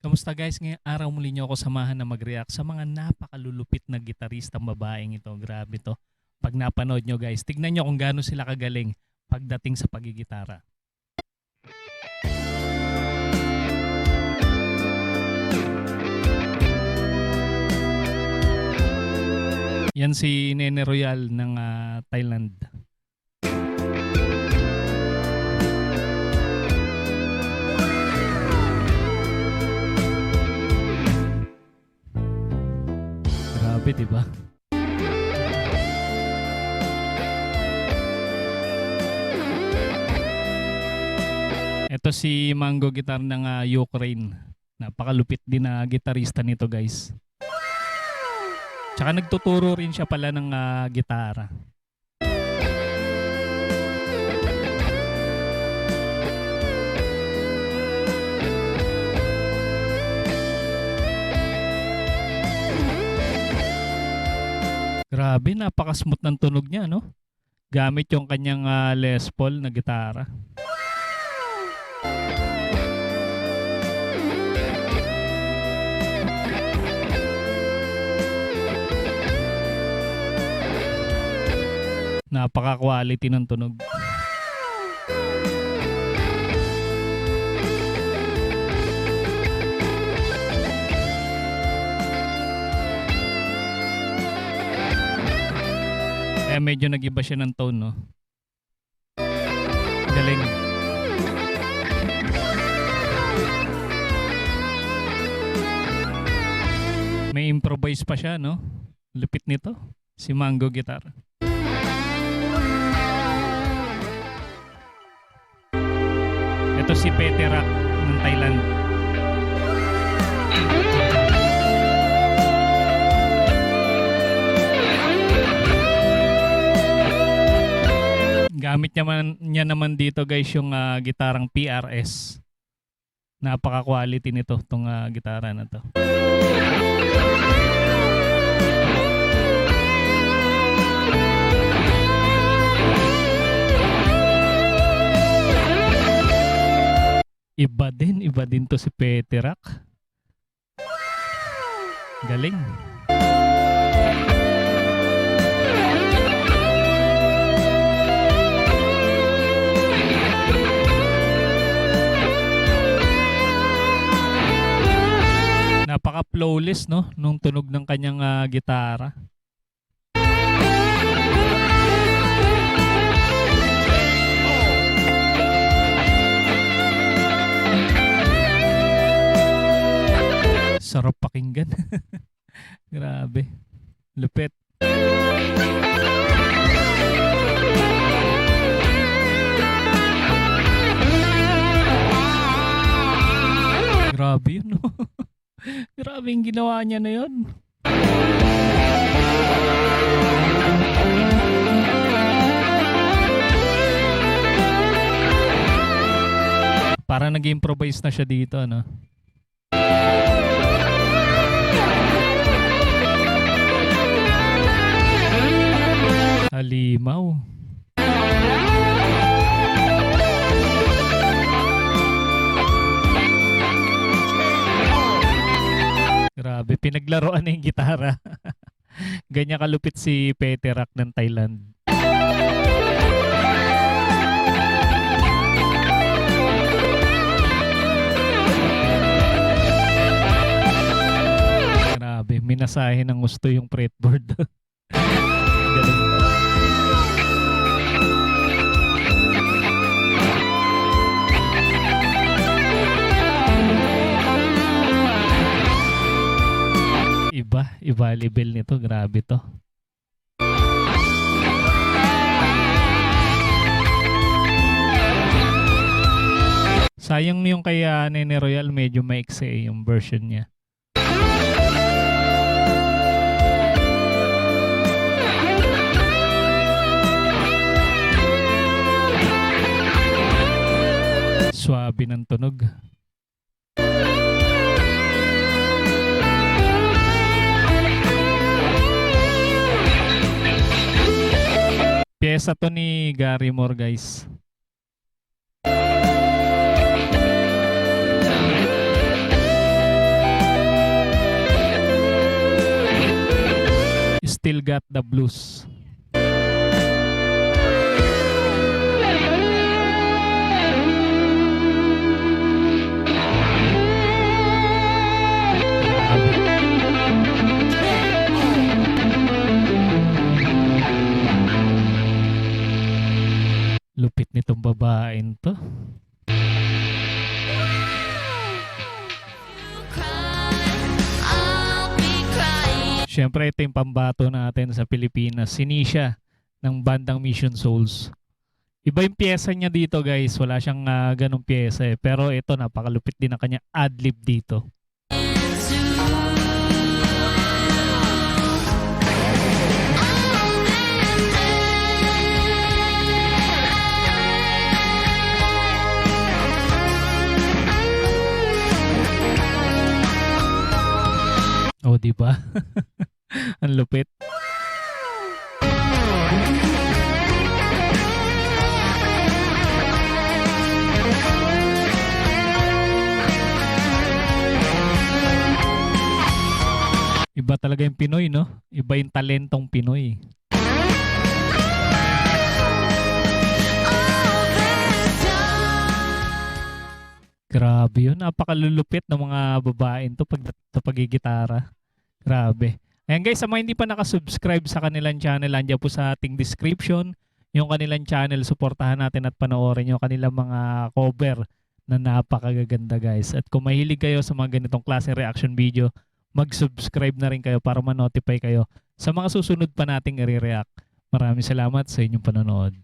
Kamusta guys? Ngayong araw muli niyo ako samahan na mag-react sa mga napakalulupit na gitaristang babaeng ito. Grabe to. Pag napanood nyo guys, tignan nyo kung gaano sila kagaling pagdating sa pagigitara. Yan si Nene Royal ng Thailand. Grabe, diba? Ito si Mango Guitar ng Ukraine. Napakalupit din na gitarista nito guys. Tsaka nagtuturo rin siya pala ng gitara. Grabe, napaka-smooth ng tunog niya, no? Gamit yung kanyang Les Paul na gitara. Napaka-quality ng tunog. Medyo nag-iba siya ng tone, no? Galing. May improvise pa siya, no? Lupit nito. Si Mango Guitar. Ito si Peterak ng Thailand. Gamit niya naman dito guys yung gitarang PRS. Napaka-quality nito tong gitara na to. Iba din to si Peterak. Galing. Napaka-flawless, no? Nung tunog ng kanyang gitara. Sarap pakinggan. Grabe. Lupit. Grabe yun, no? Grabe yung ginawa niya na yun. Para nag-improvise na siya dito, no? Halimaw. Grabe, pinaglaruan na yung gitara. Ganyan kalupit si Peterak ng Thailand. Grabe, minasahe ng gusto yung fretboard. Galing. Iba level nito, grabe to. Sayang yung kay Nene Royal, medyo maikse yung version niya. Swabe ng tunog. Pyesa to ni Gary Moore guys. Still Got the Blues. Lupit nitong babaeng to. Siyempre, ito yung pambato natin sa Pilipinas. Si Nisha ng bandang Mission Souls. Iba yung pyesa niya dito, guys. Wala siyang ganong pyesa eh. Pero ito, napakalupit din ang kanya adlib dito. Oh, di ba? Ang lupit. Iba talaga yung Pinoy, no? Iba yung talentong Pinoy. Grabe yun. Napakalulupit ng mga babaeng to pag sa pagigitara. Grabe. Ayan guys, sa mga hindi pa nakasubscribe sa kanilang channel, andyan po sa ating description yung kanilang channel. Suportahan natin at panoorin yung kanilang mga cover na napakagaganda guys. At kung mahilig kayo sa mga ganitong klaseng reaction video, mag-subscribe na rin kayo para ma-notify kayo sa mga susunod pa nating i-react. Maraming salamat sa inyong panonood.